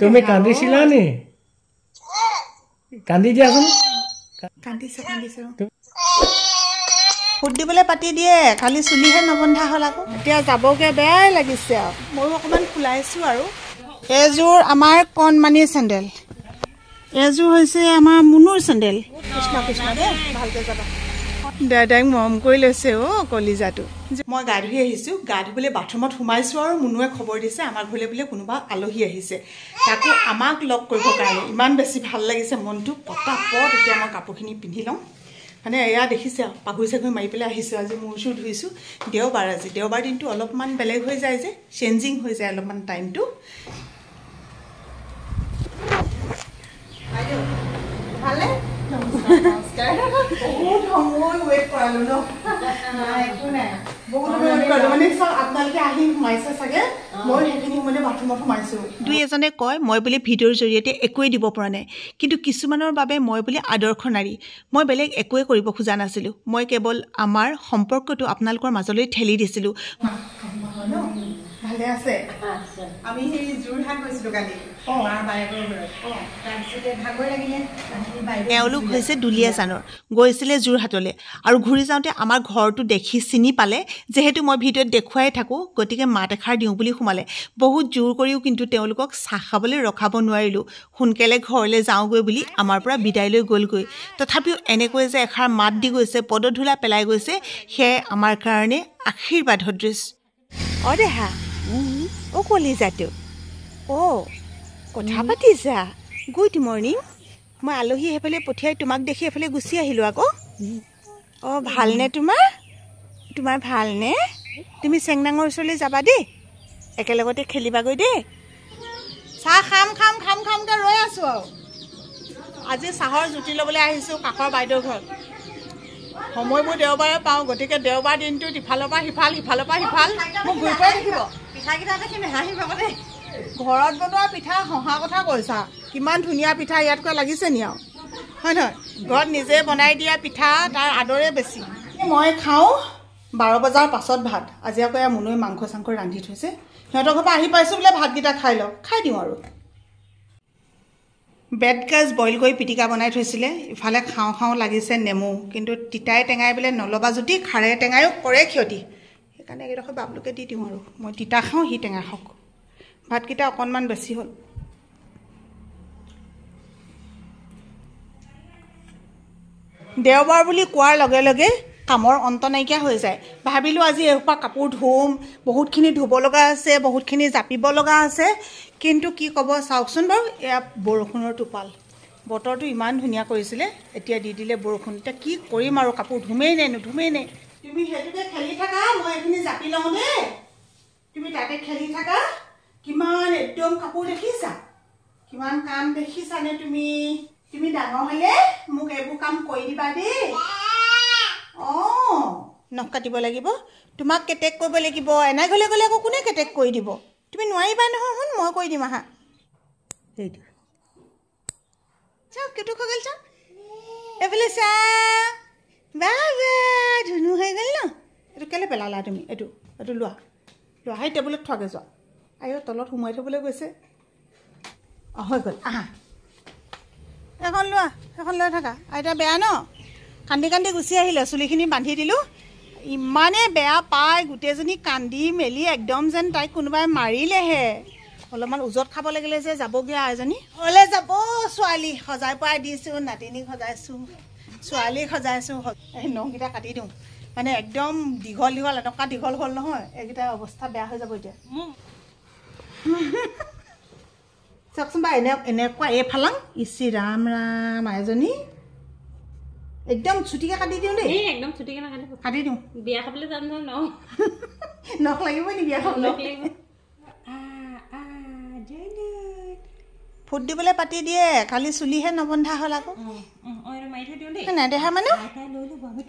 তুমি কান্দিছিলা নি? কান্দি দিয়াচোন। কান্দিছে ফুট দিবলৈ পাতি দিয়ে, খালি চুলিহে নবন্ধা হ'ল আকৌ। এতিয়া যাবগৈ বেয়াই লাগিছে আৰু ময়ো অকণমান ফুলাইছোঁ। আৰু এযোৰ আমাৰ কণমানি চেণ্ডেল, এযোৰ হৈছে আমাৰ মুনুৰ চেণ্ডেল। কৃষ্ণ কৃষ্ণ দেই, ভালকৈ যাবা। দাদাক মৰম কৰি লৈছে কলিজাটো। মই গা ধুই আহিছোঁ, গা ধুবলৈ বাথৰুমত সোমাইছোঁ আৰু মুনুৱে খবৰ দিছে আমাৰ ঘৰলৈ বোলে কোনোবা আলহী আহিছে, তাকো আমাক লগ কৰিবৰ কাৰণে। ইমান বেছি ভাল লাগিছে মনটো। পটাপট এতিয়া মই কাপোৰখিনি পিন্ধি লওঁ। মানে এয়া দেখিছে আৰু পাগুৰি চাগুৰি মাৰি পেলাই আহিছোঁ। আজি মূৰ চুৰ ধুইছোঁ। দেওবাৰ, আজি দেওবাৰ দিনটো অলপমান বেলেগ হৈ যায় যে, চেঞ্জিং হৈ যায় অলপমান টাইমটো। ভালে বহুত সময় ৱেইট কৰালো ন? একো নাই, বহুত সময় ৱেইট কৰালো। মানে চব আপোনালোকে আহি সোমাইছে চাগে, মই সেইখিনি সময়তে বাথৰুমত সোমাইছোঁ। দুই এজনে কয় মই বুলি ভিডিঅ'ৰ জৰিয়তে একোৱেই দিব পৰা নাই, কিন্তু কিছুমানৰ বাবে মই বুলি আদৰ্শ নাৰী। মই বেলেগ একোৱেই কৰিব খোজা নাছিলোঁ, মই কেৱল আমাৰ সম্পৰ্কটো আপোনালোকৰ মাজলৈ ঠেলি দিছিলোঁ। ভালে আছে? আমি সেই যোৰহাট গৈছিলোঁ কালি, মাৰ বায়েকৰ ঘৰত। তাৰপিছতে ভাগৰ লাগিলে। এওঁলোক হৈছে দুলীয়াজানৰ, গৈছিলে যোৰহাটলৈ, আৰু ঘূৰি যাওঁতে আমাৰ ঘৰটো দেখি চিনি পালে। যিহেতু মই ভিডিঅ'ত দেখুৱাই থাকোঁ, গতিকে মাত এষাৰ দিওঁ বুলি সোমালে। বহুত জোৰ কৰিও কিন্তু তেওঁলোকক চাহ খাবলৈ ৰখাব নোৱাৰিলোঁ। সোনকালে ঘৰলৈ যাওঁগৈ বুলি আমাৰ পৰা বিদায় লৈ গ'লগৈ। তথাপিও এনেকৈ যে এষাৰ মাত দি গৈছে, পদধূলা পেলাই গৈছে, সেয়াই আমাৰ কাৰণে আশীৰ্বাদৰ দৃশ্য। দেহা কলিজাটো কথা পাতিছা? Good morning. মই আলহী সেইফালে পঠিয়াই তোমাক দেখি এইফালে গুচি আহিলোঁ আকৌ। ভালনে তোমাৰ? তোমাৰ ভালনে? তুমি চেংনাঙৰ ওচৰলৈ যাবা দেই, একেলগতে খেলিবাগৈ দেই। চাহ খামকৈ ৰৈ আছোঁ আৰু। আজি চাহৰ জুতি ল'বলৈ আহিছোঁ কাষৰ বাইদেউৰ ঘৰত। সময়বোৰ দেওবাৰে পাওঁ, গতিকে দেওবাৰ দিনটোত ইফালৰ পৰা সিফাল, সিফালৰ পৰা সিফাল মোক ঘূৰি ফুৰাই থাকিব। পিঠাকেইটা দেখি নেহাঁহিব দেই। ঘৰত বনোৱা পিঠা হহা কথা কৈছা, কিমান ধুনীয়া পিঠা ইয়াতকৈ লাগিছে নি আৰু, হয় নহয়? ঘৰত নিজে বনাই দিয়া পিঠা তাৰ আদৰে বেছি। মই খাওঁ 12 বজাৰ পাছত ভাত। আজি আকৌ এয়া মুনুৱে মাংস চাংস ৰান্ধি থৈছে। সিহঁতৰ ঘৰৰ পৰা আহি পাইছোঁ বোলে ভাতকেইটা খাই লওঁ, খাই দিওঁ আৰু। বেতগাজ বইল কৰি পিটিকা বনাই থৈছিলে, ইফালে খাওঁ লাগিছে নেমু, কিন্তু তিতাই টেঙাই বোলে নলবা যদি খাৰে টেঙায়ো কৰে ক্ষতি। সেইকাৰণে এইডোখৰ বাবলুকে দি দিওঁ আৰু, মই তিতা খাওঁ সি টেঙা খাওক। ভাতকেইটা অকণমান বেছি হ'ল। দেওবাৰ বুলি কোৱাৰ লগে লগে কামৰ অন্ত নাইকিয়া হৈ যায়। ভাবিলোঁ আজি এসোপা কাপোৰ ধুম, বহুতখিনি ধুব লগা আছে, বহুতখিনি জাপিব লগা আছে, কিন্তু কি ক'ব চাওকচোন বাৰু, এয়া বৰষুণৰ টোপাল। বতৰটো ইমান ধুনীয়া কৰিছিলে, এতিয়া দি দিলে বৰষুণ। এতিয়া কি কৰিম আৰু, কাপোৰ ধুমেই নে নুধুমেই নে? তুমি সেইটোকে খেলি থাকা, মই এইখিনি জাপি লওঁ দেই। তুমি তাতে খেলি থাকা। কিমান একদম কাপোৰ দেখিছা, কিমান কাম দেখিছানে তুমি? তুমি ডাঙৰ হ'লে মোক এইবোৰ কাম কৰি দিবা দেই। নখ কাটিব লাগিব, তোমাক কেটেক কৰিব লাগিব। এনে গ'লে আকৌ কোনে কেটেক কৰি দিব? তুমি নোৱাৰিবা নহয়, শুন মই কৰি দিম। আহা সেইটো চাওক, কেটু হৈ গ'ল চাওক, এইফালে চা বাবা, ধুনু হৈ গ'ল ন? এইটো কেলৈ পেলালা তুমি? এইটো লোৱা সেই টেবুলত থোৱাকৈ যোৱা। তলত সোমোৱাই থ'বলৈ গৈছে। হৈ গ'ল, আহা এখন লোৱা, এখন লৈ থাকা। আইতা বেয়া ন? কান্দি গুচি আহিলে, চুলিখিনি বান্ধি দিলোঁ। ইমানে বেয়া পায় গোটেইজনী, কান্দি মেলি একদম যেন তাইক কোনোবাই মাৰিলেহে। অলপমান উজত খাব লাগিলে যে যাবগৈ এজনী হ'লে যাব। ছোৱালী সজাই পৰাই দিছোঁ, নাতিনীক সজাইছোঁ, ছোৱালীক সজাইছোঁ। এই নখকেইটা কাটি দিওঁ, মানে একদম দীঘল এনেকুৱা দীঘল হ'ল নহয়, এইকেইটা অৱস্থা বেয়া হৈ যাব এতিয়া। চাওকচোন বা এনেকুৱা ফালাং ইচি ৰাম এজনী একদম ছুটিকৈ কাটি দিওঁ দেই। একদম ছুটিকৈ নাকাটিব, কাটি দিওঁ। বিয়া খাবলৈ যাম নহয়, নখ লাগিব নি বিয়া খাবলৈ? ফুট দিবলৈ পাতি দিয়ে, খালি চুলিহে নবন্ধা হ'ল আকৌ। নাই দেখা মানে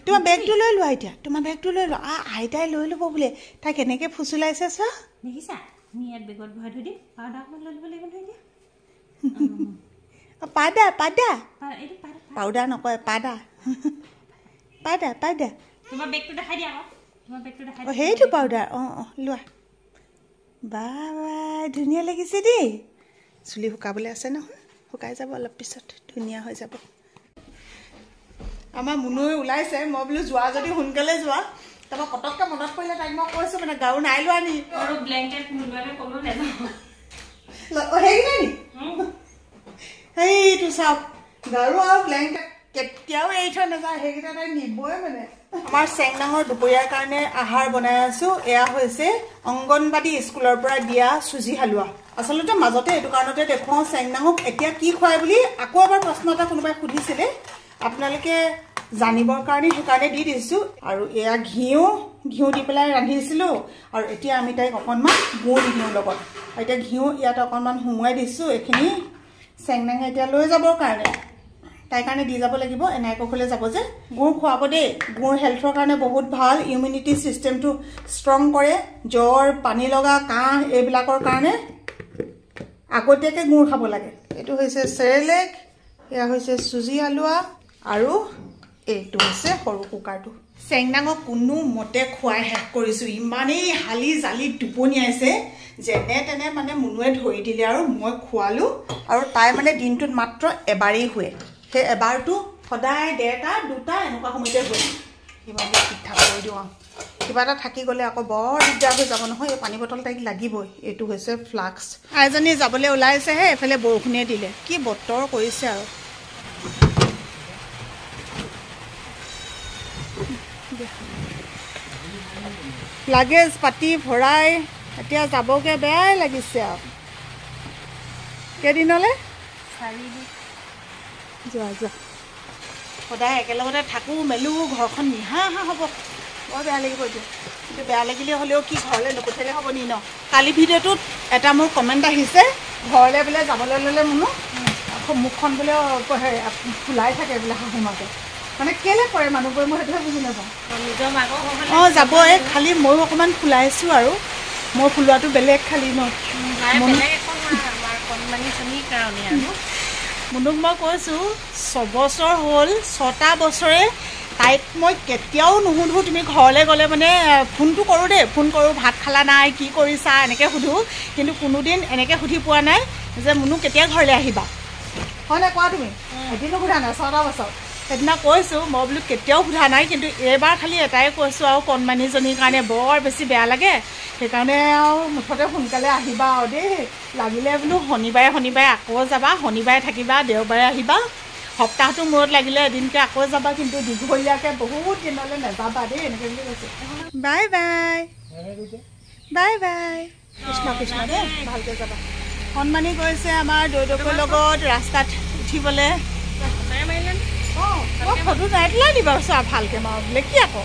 তোমাৰ বেগটো লৈ লোৱা, এতিয়া তোমাৰ বেগটো লৈ লোৱা। আইতাই লৈ ল'ব বোলে। তাই কেনেকৈ ফুচুলাইছে চোৱা, দেখিছা? আমি ইয়াত বেগত ভৰাই থৈ দিম, পাউডাৰ অকণমান লৈ ল'ব লাগিব নহয় এতিয়া। পাউডাৰ নকয়, পাউডাৰ। তোমাৰ বেগটো দেখাই দিয়া আকৌ, তোমাৰ বেগটো দেখাই দিয়া। সেইটো পাউডাৰ। লোৱা বাবা ধুনীয়া লাগিছে দেই চুলি শুকাবলৈ আছে নহয় শুকাই যাব অলপ পিছত ধুনীয়া হৈ যাব আমাৰ মুনুৱে ওলাইছে মই বোলো যোৱা যদি সোনকালে যোৱা তাৰপৰা পটককৈ মনত পৰিলে তাইক মই কৈছোঁ মানে গাৰু নাই লোৱা নি আৰু ব্লেংকেট নোলোৱাকে ক'লো নাযাওঁ সেইকেইটা নি সেইটো চাওক গাৰু আৰু ব্লেংকেট কেতিয়াও এৰি থৈ নাযায় সেইকেইটা তাই নিবই মানে আমাৰ চেংনাঙৰ দুপৰীয়াৰ কাৰণে আহাৰ বনাই আছোঁ এয়া হৈছে অংগনবাদী স্কুলৰ পৰা দিয়া চুজি হালোৱা আচলতে মাজতে এইটো কাৰণতে দেখুৱাওঁ চেংনাঙক এতিয়া কি খুৱাই বুলি আকৌ এবাৰ প্ৰশ্ন এটা কোনোবাই সুধিছিলে আপোনালোকে জানিবৰ কাৰণে সেইকাৰণে দি দিছোঁ আৰু এয়া ঘিউ দি পেলাই ৰান্ধিছিলোঁ আৰু এতিয়া আমি তাইক অকণমান গুড় দি দিওঁ লগত এতিয়া ঘিউ ইয়াত অকণমান সুমুৱাই দিছোঁ এইখিনি চেংনাঙে এতিয়া লৈ যাবৰ কাৰণে তাইৰ কাৰণে দি যাব লাগিব এনাইকলৈ যাব যে গুড় খুৱাব দেই গুড় হেল্থৰ কাৰণে বহুত ভাল ইমিউনিটি ছিষ্টেমটো ষ্ট্ৰং কৰে জ্বৰ পানী লগা কাহ এইবিলাকৰ কাৰণে আগতীয়াকৈ গুড় খাব লাগে এইটো হৈছে চেৰেলেক এয়া হৈছে চুজি হালোৱা আৰু এইটো হৈছে সৰু কুকাৰটো চেংনাঙক কোনো মতে খুৱাই শেষ কৰিছোঁ ইমানেই হালি জালি টোপনিয়াইছে যেনে তেনে মানে মুনুৱে ধৰি দিলে আৰু মই খোৱালোঁ আৰু তাই মানে দিনটোত মাত্ৰ এবাৰেই শুৱে সেই এবাৰটো সদায় 1:30 2টা এনেকুৱা সময়তে শুৱে ইমান ঠিক ঠাক কৰি দিওঁ আৰু কিবা এটা থাকি গ'লে আকৌ বৰ দিগদাৰ হৈ যাব নহয় এই পানী বটল তাইক লাগিবই এইটো হৈছে ফ্লাক্স আইজনী যাবলৈ ওলাইছেহে এফালে বৰষুণে দিলে কি বতৰ কৰিছে আৰু লাগেজ পাতি ভৰাই এতিয়া যাবগৈ বেয়াই লাগিছে আৰু কেইদিনলৈ 4 দিন যোৱা সদায় একেলগতে থাকোঁ মেলোঁ ঘৰখন নিহা হ'ব বৰ বেয়া লাগিব এতিয়া কিন্তু বেয়া লাগিলে হ'লেও কি ঘৰলৈ নপঠিয়ালে হ'ব নি ন কালি ভিডিঅ'টোত এটা মোৰ কমেণ্ট আহিছে ঘৰলৈ বোলে যাবলৈ ল'লে মুনু মুখখন বোলে ফুলাই থাকে বোলে শাহুমাকে মানে কেলৈ কৰে মানুহবোৰে মই সেইটোহে বুজি নাপাওঁ নিজৰ মাকৰ অঁ যাবই খালি ময়ো অকণমান ফুলাইছোঁ আৰু মই ফুলোৱাটো বেলেগ খালি ন মুনুক মই কৈছোঁ 6 বছৰ হ'ল 6টা বছৰে তাইক মই কেতিয়াও নুসুধোঁ তুমি ঘৰলৈ গ'লে মানে ফোনটো কৰোঁ দেই ফোন কৰোঁ ভাত খালা নাই কি কৰিছা এনেকৈ সোধোঁ কিন্তু কোনোদিন এনেকৈ সুধি পোৱা নাই যে মুনু কেতিয়া ঘৰলৈ আহিবা হয়নে কোৱা তুমি এদিনো সোধা নাই 6টা বছৰ সেইদিনা কৈছোঁ মই বোলো কেতিয়াও সোধা নাই কিন্তু এইবাৰ খালি এটাই কৈছোঁ আৰু কণমানীজনীৰ কাৰণে বৰ বেছি বেয়া লাগে সেইকাৰণে আৰু মুঠতে সোনকালে আহিবা আৰু দেই লাগিলে বোলো শনিবাৰে আকৌ যাবা শনিবাৰে থাকিবা দেওবাৰে আহিবা সপ্তাহটোৰ মূৰত লাগিলে এদিনকৈ আকৌ যাবা কিন্তু দীঘলীয়াকৈ বহুত দিনলৈ নাযাবা দেই এনেকৈ বুলি কৈছে bye bye bye bye Krishna Krishna দেই ভালকৈ যাবা কণমানী গৈছে আমাৰ দৈদকৰ লগত ৰাস্তাত উঠিবলৈ অঁ মই ফটো নাই তোলাই দিবা চোৱা ভালকৈ মাৰো বোলে কি আকৌ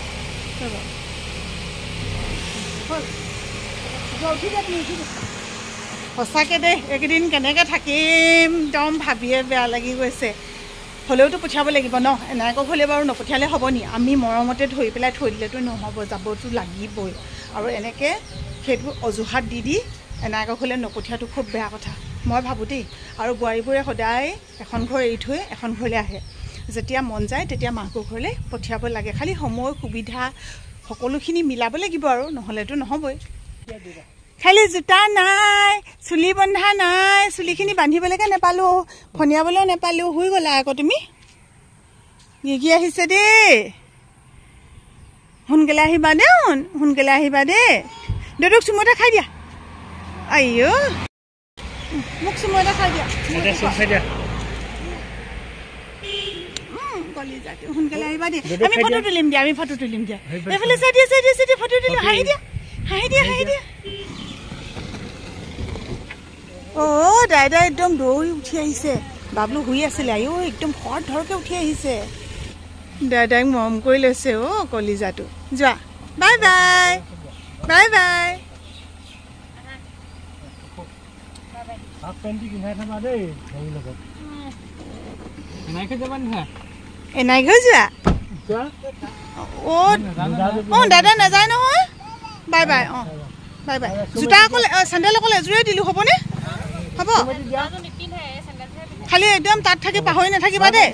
সঁচাকৈ দেই এইকেইদিন কেনেকৈ থাকিম একদম ভাবিয়ে বেয়া লাগি গৈছে হ'লেওতো পঠিয়াব লাগিব ন এনাইকক হ'লে বাৰু নপঠিয়ালে হ'ব নি আমি মৰমতে ধৰি পেলাই থৈ দিলেতো নহ'ব যাবতো লাগিবই আৰু এনেকৈ সেইটো অজুহাত দি এনাইকক হ'লে নপঠিয়াটো খুব বেয়া কথা মই ভাবোঁ দেই আৰু বোৱাৰীবোৰে সদায় এখন ঘৰ এৰি থৈ এখন ঘৰলৈ আহে যেতিয়া মন যায় তেতিয়া মাকৰ ঘৰলৈ পঠিয়াব লাগে খালি সময় সুবিধা সকলোখিনি মিলাব লাগিব আৰু নহ'লেতো নহ'বই খালি জোতা নাই চুলি বন্ধা নাই চুলিখিনি বান্ধিবলৈকে নাপালোঁ ফনিয়াবলৈ নাপালোঁ শুই গ'লা আকৌ তুমি গিগি আহিছে দেই সোনকালে আহিবা দেই সোনকালে আহিবা দেই দেউতাক চুমু এটা খাই দিয়া আইও মোক চুমু এটা খাই দিয়া সোনকালে আহিবা দেই আমি ফটো তুলিম দিয়া এইফালে চাই দিয়া ফটো তুলিম হাঁহি দিয়া অঁ দাইদা একদম দৌৰি উঠি আহিছে বাবলু শুই আছিলে আইও একদম খৰ ধৰকৈ উঠি আহিছে দাদাক মৰম কৰি লৈছে অ' কলিজাটো যোৱা বাই বাই বাই বাই এনাইকৈ যোৱা অঁ দাদা নাযায় নহয় বাই বাই অঁ বাই বাই জোতা অকল চেণ্ডেল অকল এযোৰে দিলোঁ হ'বনে হ'ব খালি একদম তাত থাকি পাহৰি নাথাকিবা দেই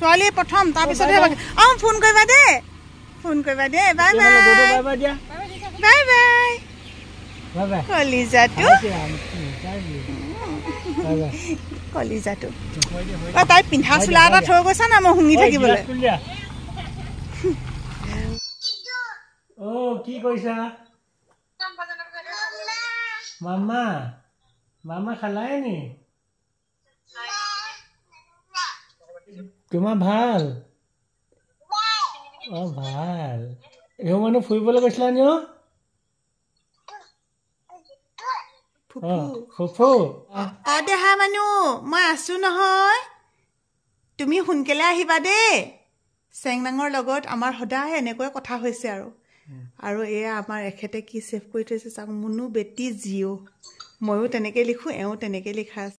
ছোৱালী প্ৰথম তাৰপিছতহে অঁ ফোন কৰিবা দেই বাই বাই বাই বাই কলিজাটো কলিজাটো তাই পিন্ধা চোলা এটা থৈ গৈছা না মই শুঙি থাকিবলৈ কি কৈছা মামা মামা খালাই নি তোমাৰ ভাল ভাল এওঁ মানুহ ফুৰিবলৈ গৈছিলা নি ফুফু দেহা মানুহ মই আছো নহয় তুমি সোনকালে আহিবা দেই চেংনাঙৰ লগত আমাৰ সদায় এনেকৈ কথা হৈছে আৰু এয়া আমাৰ এখেতে কি ছেভ কৰি থৈছে চাওক মুনু বেটি জিঅ' ময়ো তেনেকৈ লিখোঁ এওঁ তেনেকৈ লিখা আছে